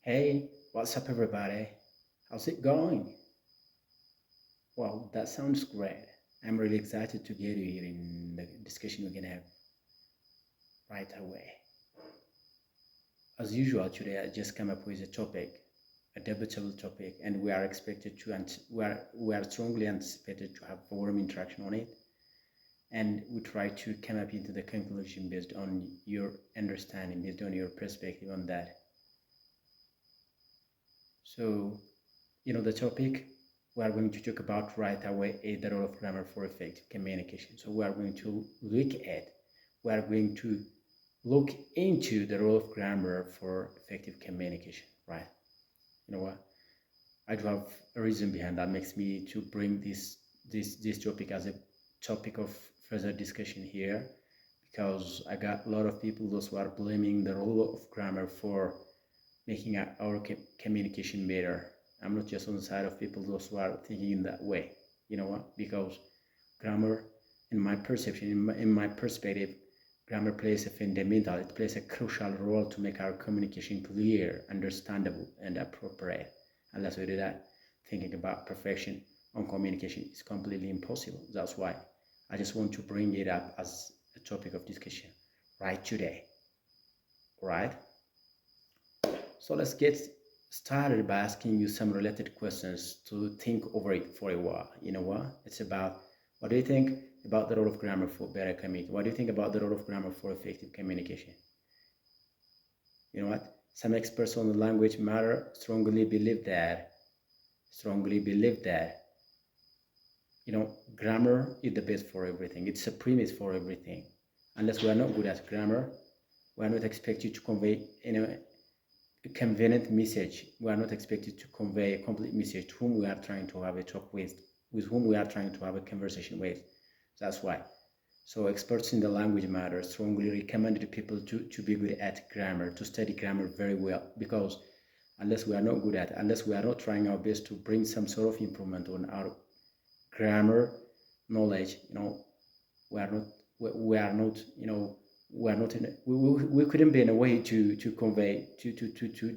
Hey, what's up, everybody? How's it going? Well, that sounds great. I'm really excited to get you here in the discussion we're gonna have right away. As usual, today I just come up with a topic, a debatable topic, and we are expected to, we are strongly anticipated to have warm interaction on it, and we try to come up into the conclusion based on your understanding, based on your perspective on that. So, the topic we are going to talk about right away is the role of grammar for effective communication. So we are going to look into the role of grammar for effective communication, right? You know what? I do have a reason behind that makes me to bring this topic as a topic of further discussion here, because I got a lot of people those who are blaming the role of grammar for making our communication better. I'm not just on the side of people those who are thinking in that way. You know what? Because grammar, in my perception, in my perspective, grammar plays a fundamental, it plays a crucial role to make our communication clear, understandable, and appropriate. Unless we do that, thinking about perfection on communication is completely impossible. That's why I just want to bring it up as a topic of discussion right today. Right? So let's get started by asking you some related questions to think over it for a while. You know what? It's about what do you think about the role of grammar for better communication? What do you think about the role of grammar for effective communication? You know what? Some experts on the language matter strongly believe that grammar is the best for everything. It's a premise for everything. Unless we are not good at grammar, we are not expected to convey a convenient message. We are not expected to convey a complete message to whom we are trying to have a talk with whom we are trying to have a conversation with. That's why. So experts in the language matter strongly recommended people to be good at grammar, to study grammar very well, because unless we are not trying our best to bring some sort of improvement on our grammar knowledge, we are not we couldn't be in a way to convey to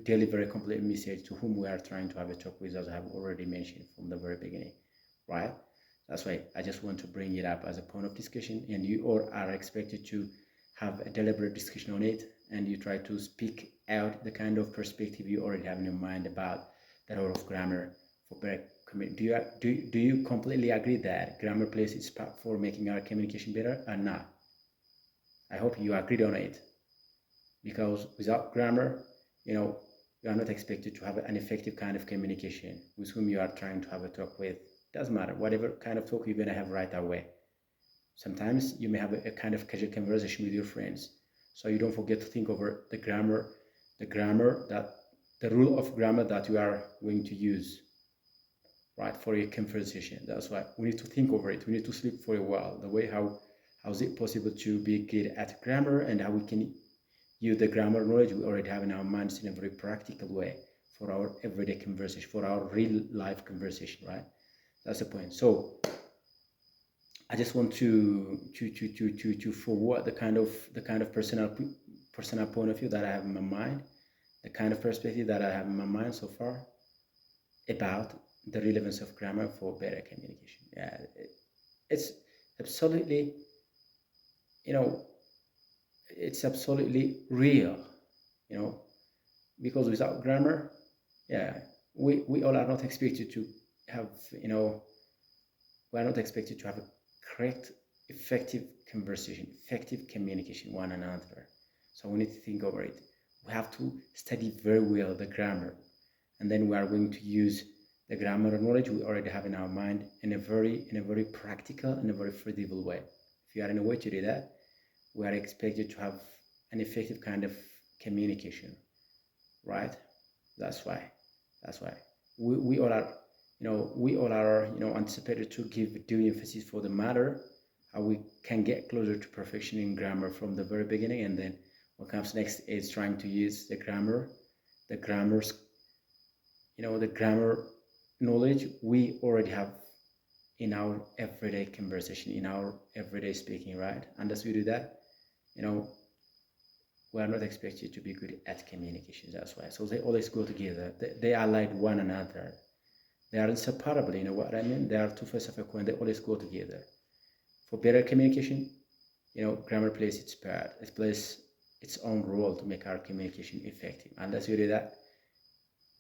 deliver a complete message to whom we are trying to have a talk with, as I have already mentioned from the very beginning, right? That's why I just want to bring it up as a point of discussion, and you all are expected to have a deliberate discussion on it, and you try to speak out the kind of perspective you already have in your mind about the role of grammar for better communication. Do you completely agree that grammar plays its part for making our communication better or not? I hope you agreed on it, because without grammar, you are not expected to have an effective kind of communication with whom you are trying to have a talk with. Doesn't matter, whatever kind of talk you're going to have right away. Sometimes you may have a kind of casual conversation with your friends, so you don't forget to think over the rule of grammar that you are going to use, right, for your conversation. That's why we need to think over it. We need to sleep for a while. The way how is it possible to be good at grammar, and how we can use the grammar knowledge we already have in our minds in a very practical way for our everyday conversation, for our real life conversation, right? That's the point. So I just want to forward the kind of personal point of view that I have in my mind, the kind of perspective that I have in my mind so far about the relevance of grammar for better communication. Yeah, it's absolutely, it's absolutely real, because without grammar, yeah, we all are not expected to have, we are not expected to have a correct, effective conversation, effective communication one another. So we need to think over it. We have to study very well the grammar, and then we are going to use the grammar knowledge we already have in our mind in a very practical and a very feasible way. If you are in a way to do that, we are expected to have an effective kind of communication, right? That's why we all are, anticipated to give due emphasis for the matter, how we can get closer to perfection in grammar from the very beginning, and then what comes next is trying to use the grammar knowledge we already have in our everyday conversation, in our everyday speaking, right? Unless we do that, we we are not expected to be good at communication. That's why. So they always go together. They are like one another. They are inseparable. You know what I mean? They are two faces of a coin. They always go together. For better communication, grammar plays its part. It plays its own role to make our communication effective. Unless you do that,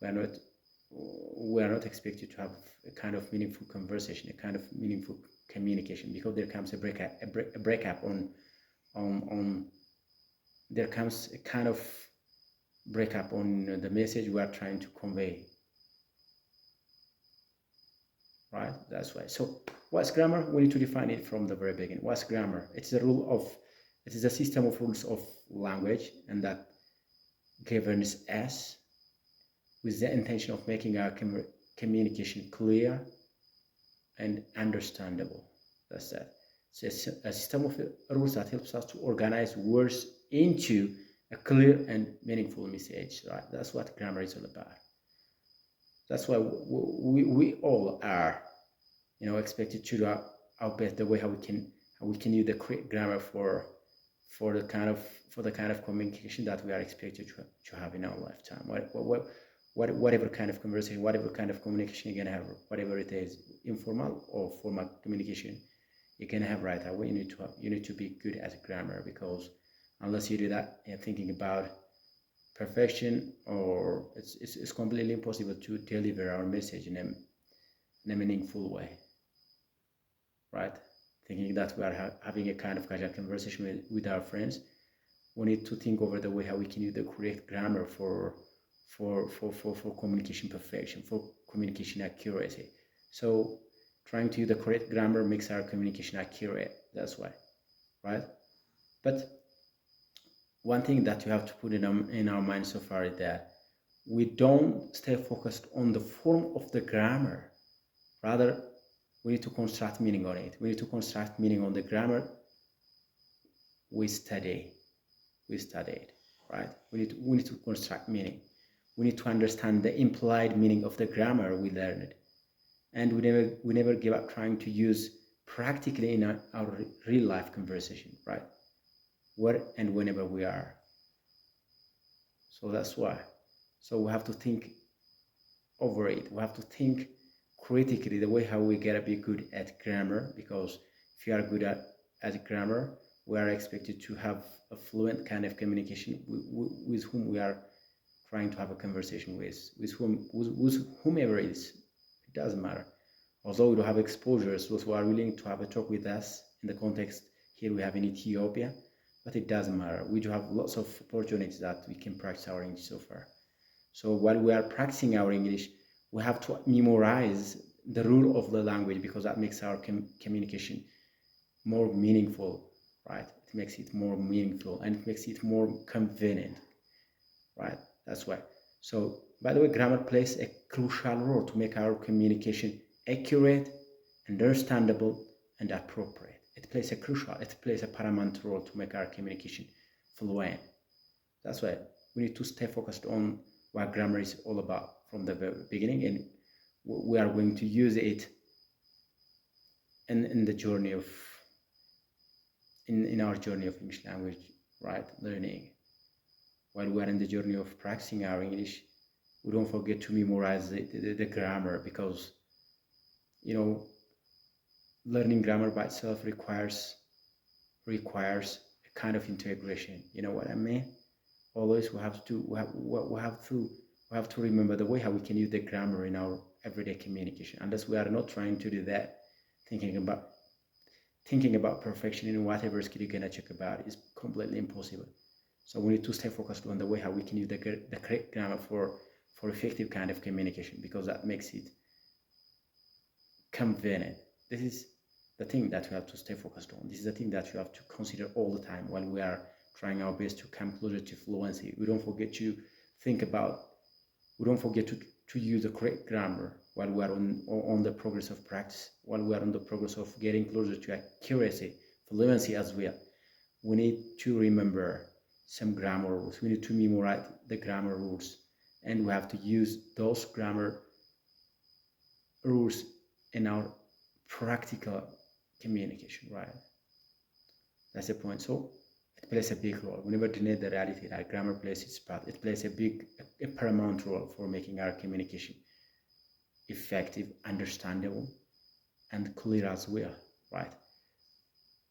we are not expected to have a kind of meaningful conversation, a kind of meaningful communication, because there comes a breakup on there comes a kind of breakup on the message we are trying to convey. Right? That's why. So what's grammar? We need to define it from the very beginning. What's grammar? It is a system of rules of language, and that governs us with the intention of making our communication clear and understandable. That's that. So it's a system of rules that helps us to organize words into a clear and meaningful message. Right? That's what grammar is all about. That's why we all are, expected to do our best the way how we can use the correct grammar for the kind of communication that we are expected to have in our lifetime. Whatever kind of conversation, whatever kind of communication you're gonna have, whatever it is, informal or formal communication, you're gonna have right away. You need to be good at grammar, because unless you do that, you're thinking about perfection, or it's completely impossible to deliver our message in a meaningful way, right? Thinking that we are having a kind of casual conversation with our friends, we need to think over the way how we can use the correct grammar for communication perfection, for communication accuracy. So trying to use the correct grammar makes our communication accurate. That's why, right? But one thing that you have to put in our mind so far is that we don't stay focused on the form of the grammar. Rather, we need to construct meaning on it. We need to construct meaning on the grammar we study. Right? We need to construct meaning. We need to understand the implied meaning of the grammar we learned, and we never give up trying to use practically in our real life conversation, right? Where and whenever we are. So that's why. So we have to think over it. We have to think critically the way how we gotta be good at grammar, because if you are good at grammar, we are expected to have a fluent kind of communication with whom we are trying to have a conversation with whomever it is. It doesn't matter. Although we don't have exposures, those who are willing to have a talk with us in the context here we have in Ethiopia, but it doesn't matter. We do have lots of opportunities that we can practice our English so far. So while we are practicing our English, we have to memorize the rule of the language, because that makes our communication more meaningful, right? It makes it more meaningful, and it makes it more convenient, right? That's why. So, by the way, grammar plays a crucial role to make our communication accurate, understandable, and appropriate. It plays a paramount role to make our communication fluent. That's why we need to stay focused on what grammar is all about from the very beginning, and we are going to use it in the journey of in our journey of English language, right? Learning. While we are in the journey of practicing our English, we don't forget to memorize the grammar, because learning grammar by itself requires a kind of integration. You know what I mean? Always we have to remember the way how we can use the grammar in our everyday communication. Unless we are not trying to do that, thinking about perfection in whatever skill you're gonna check about is completely impossible. So we need to stay focused on the way how we can use the correct grammar for effective kind of communication, because that makes it convenient. This is the thing that we have to stay focused on. This is the thing that we have to consider all the time while we are trying our best to come closer to fluency. We don't forget to use the correct grammar while we are on the progress of practice, while we are on the progress of getting closer to accuracy, fluency as well. We need to remember some grammar rules. We need to memorize the grammar rules, and we have to use those grammar rules in our practical communication, right? That's the point. So It plays a big role. We never deny the reality that grammar plays its part. It plays a paramount role for making our communication effective, understandable, and clear as well, right?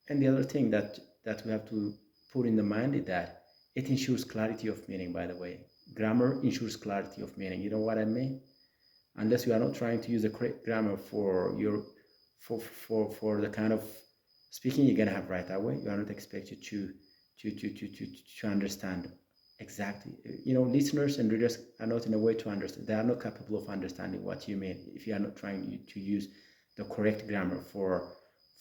And the other thing that we have to put in the mind is that it ensures clarity of meaning, by the way. Grammar ensures clarity of meaning. You know what I mean? Unless you are not trying to use the correct grammar for your for the kind of speaking you're gonna have right away, you are not expected to understand exactly. You know, listeners and readers are not in a way to understand. They are not capable of understanding what you mean if you are not trying to use the correct grammar for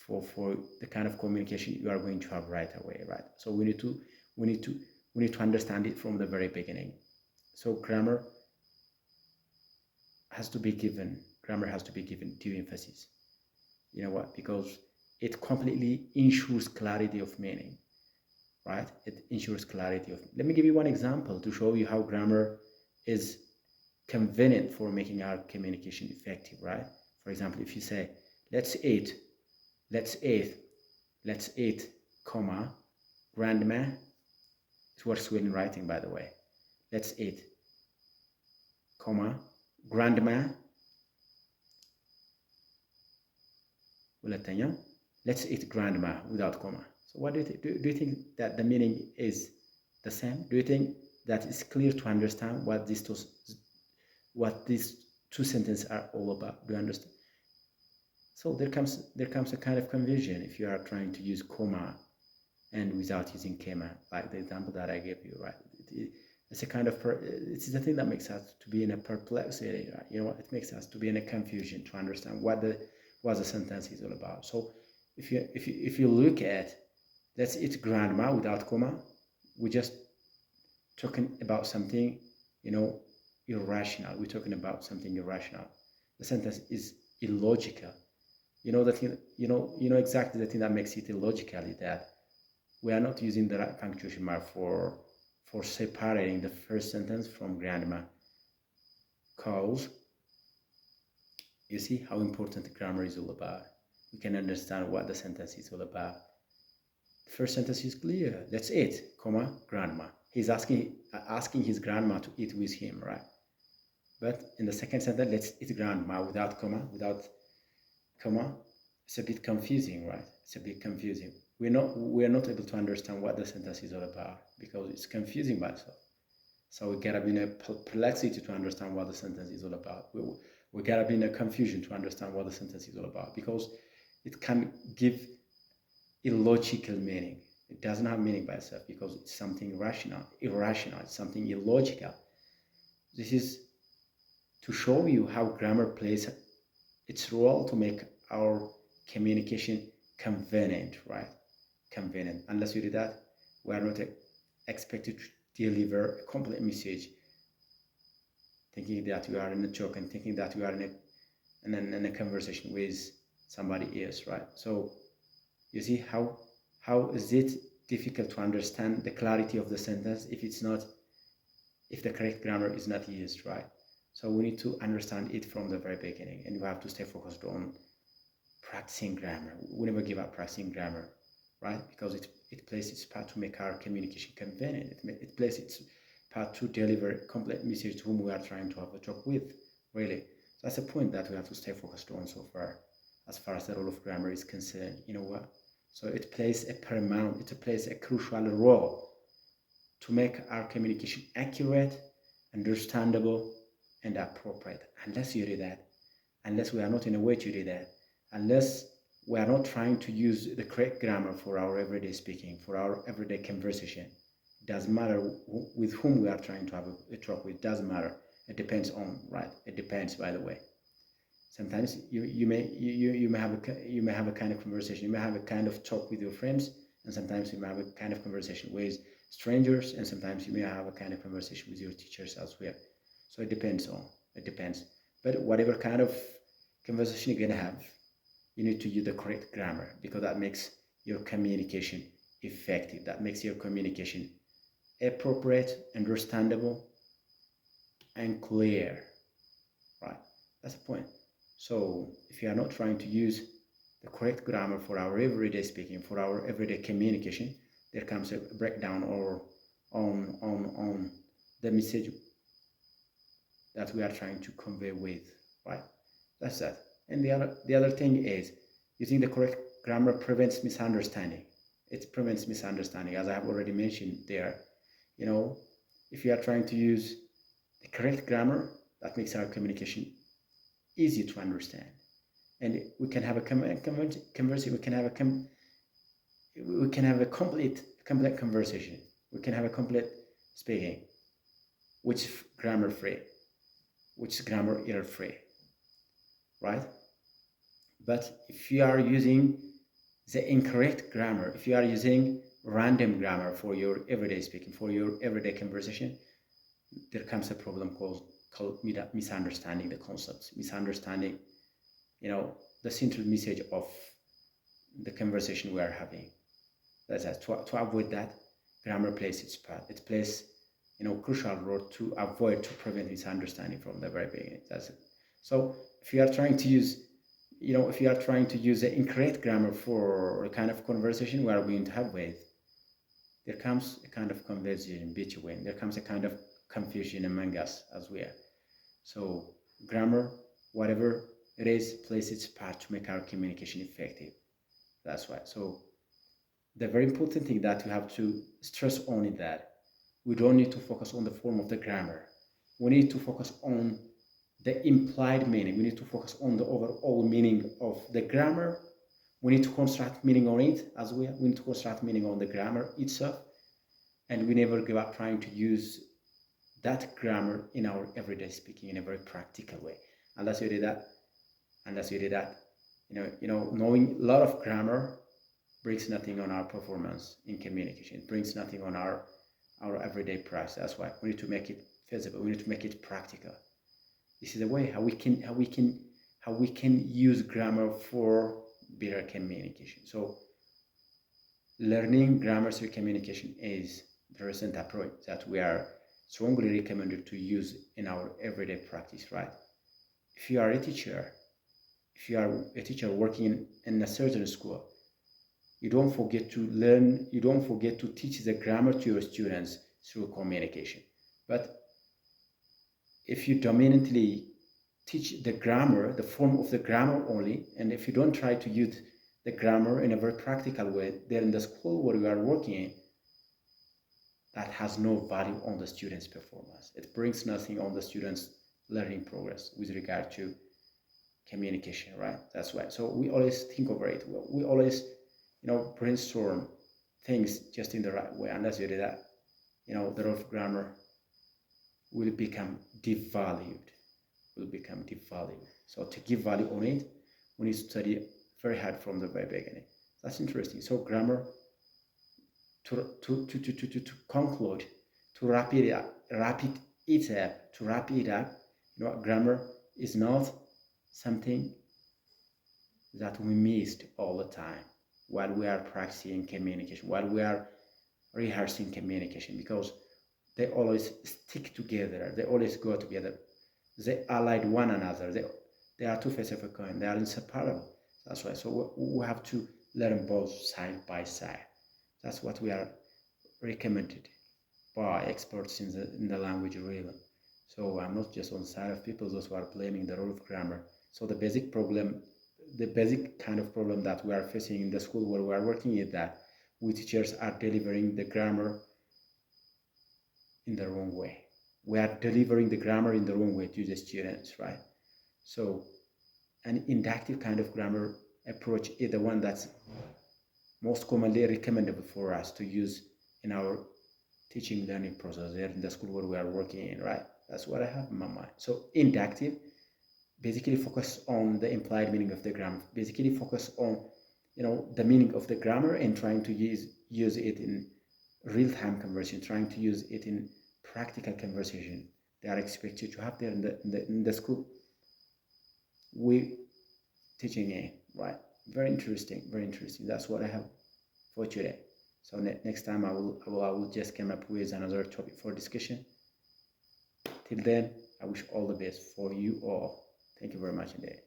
the kind of communication you are going to have right away, right? So we need to we need to understand it from the very beginning. So grammar has to be given due emphasis. You know what? Because it completely ensures clarity of meaning, right? It ensures clarity of. Let me give you one example to show you how grammar is convenient for making our communication effective, right? For example, if you say, let's eat, let's eat, let's eat, comma, grandma. It works well in writing, by the way. Let's eat, comma, grandma. ሁለተኛ, let's eat grandma without comma. So what do you think that the meaning is the same? Do you think that it's clear to understand what these two sentences are all about? Do you understand? So there comes a kind of confusion if you are trying to use comma and without using comma, like the example that I gave you, right? It's a kind of it's the thing that makes us to be in a perplexity, right? You know what? It makes us to be in a confusion to understand what the sentence is all about. So if you look at let's eat grandma without comma, we're just talking about something, you know, irrational. We're talking about something irrational. The sentence is illogical. You know that you know exactly the thing that makes it illogical is that we are not using the right punctuation mark for separating the first sentence from grandma. Cause you see how important grammar is all about. We can understand what the sentence is all about. The first sentence is clear. Let's eat, comma, grandma. He's asking his grandma to eat with him, right? But in the second sentence, let's eat grandma without comma, it's a bit confusing, right? It's a bit confusing. We are not able to understand what the sentence is all about because it's confusing by itself. So we gotta be in a perplexity to understand what the sentence is all about. We gotta be in a confusion to understand what the sentence is all about because it can give illogical meaning. It doesn't have meaning by itself because it's something irrational. It's something illogical. This is to show you how grammar plays its role to make our communication convenient, right? Convenient. Unless you do that, we are not expected to deliver a complete message thinking that you are in a joke and thinking that you are in a conversation with somebody else, right? So you see how is it difficult to understand the clarity of the sentence if the correct grammar is not used, right? So we need to understand it from the very beginning, and you have to stay focused on practicing grammar. We never give up practicing grammar, right? Because it plays its part to make our communication convenient. It plays its part to deliver a complete message to whom we are trying to have a talk with, really. So that's a point that we have to stay focused on so far, as far as the role of grammar is concerned. You know what? So it plays a crucial role to make our communication accurate, understandable, and appropriate. Unless you do that, unless we are not in a way to do that, unless we are not trying to use the correct grammar for our everyday speaking, for our everyday conversation, it doesn't matter with whom we are trying to have a talk with. It doesn't matter. It depends on, right? It depends, by the way. Sometimes you may have a kind of conversation. You may have a kind of talk with your friends, and sometimes you may have a kind of conversation with strangers, and sometimes you may have a kind of conversation with your teachers as well. So it depends. But whatever kind of conversation you're gonna have, you need to use the correct grammar because that makes your communication effective. That makes your communication appropriate, understandable, and clear, right? That's the point. So if you are not trying to use the correct grammar for our everyday speaking, for our everyday communication, there comes a breakdown or on the message that we are trying to convey with, right? That's that. And the other thing is using the correct grammar prevents misunderstanding. It prevents misunderstanding, as I have already mentioned there. If you are trying to use the correct grammar, that makes our communication easy to understand, and we can have a conversation. We can have a complete conversation. We can have a complete speaking, which is grammar free, which is grammar error free, right? But if you are using the incorrect grammar, if you are using random grammar for your everyday speaking, for your everyday conversation, there comes a problem called misunderstanding the concepts, misunderstanding, the central message of the conversation we are having. That's it. To avoid that, grammar plays its part. It plays, crucial role to prevent misunderstanding from the very beginning. That's it. So if you are trying to use, the incorrect grammar for a kind of conversation we are going to have with, there comes a kind of confusion between. There comes a kind of confusion among us as we are. So grammar, whatever it is, plays its part to make our communication effective. That's why. So the very important thing that we have to stress on is that we don't need to focus on the form of the grammar. We need to focus on the implied meaning. We need to focus on the overall meaning of the grammar. We need to construct meaning on it as well. We need to construct meaning on the grammar itself. And we never give up trying to use that grammar in our everyday speaking in a very practical way. Unless you did that, knowing a lot of grammar brings nothing on our performance in communication. It brings nothing on our everyday practice. That's why we need to make it feasible. We need to make it practical. This is the way how we can use grammar for better communication. So learning grammar through communication is the recent approach that we are strongly recommended to use in our everyday practice, right? If you are a teacher working in a certain school, you don't forget to teach the grammar to your students through communication. But if you dominantly teach the grammar, the form of the grammar only, and if you don't try to use the grammar in a very practical way, then in the school where you are working in, that has no value on the student's performance. It brings nothing on the student's learning progress with regard to communication, right? That's why. So we always think over it. We always, brainstorm things just in the right way. Unless you do that, the role of grammar will become devalued. So to give value on it, we need to study very hard from the very beginning. That's interesting. So grammar, to conclude, to wrap it up, grammar is not something that we missed all the time while we are practicing communication, while we are rehearsing communication, because they always stick together, they always go together, they allied one another, they are two faces of a coin, they are inseparable. That's why. So we have to learn both side by side. That's what we are recommended by experts in the language realm. So I'm not just on the side of people those who are blaming the role of grammar. So the basic kind of problem that we are facing in the school where we are working is that we teachers are delivering the grammar in the wrong way. We are delivering the grammar in the wrong way to the students, right? So an inductive kind of grammar approach is the one that's most commonly recommendable for us to use in our teaching learning process there in the school where we are working in, right? That's what I have in my mind. So inductive basically focus on the implied meaning of the grammar, basically focus on the meaning of the grammar and trying to use it in real-time conversation, trying to use it in practical conversation they are expected to have there in the school we teaching in, right? Very interesting. That's what I have for today. So next time I will just come up with another topic for discussion. Till then, I wish all the best for you all. Thank you very much indeed.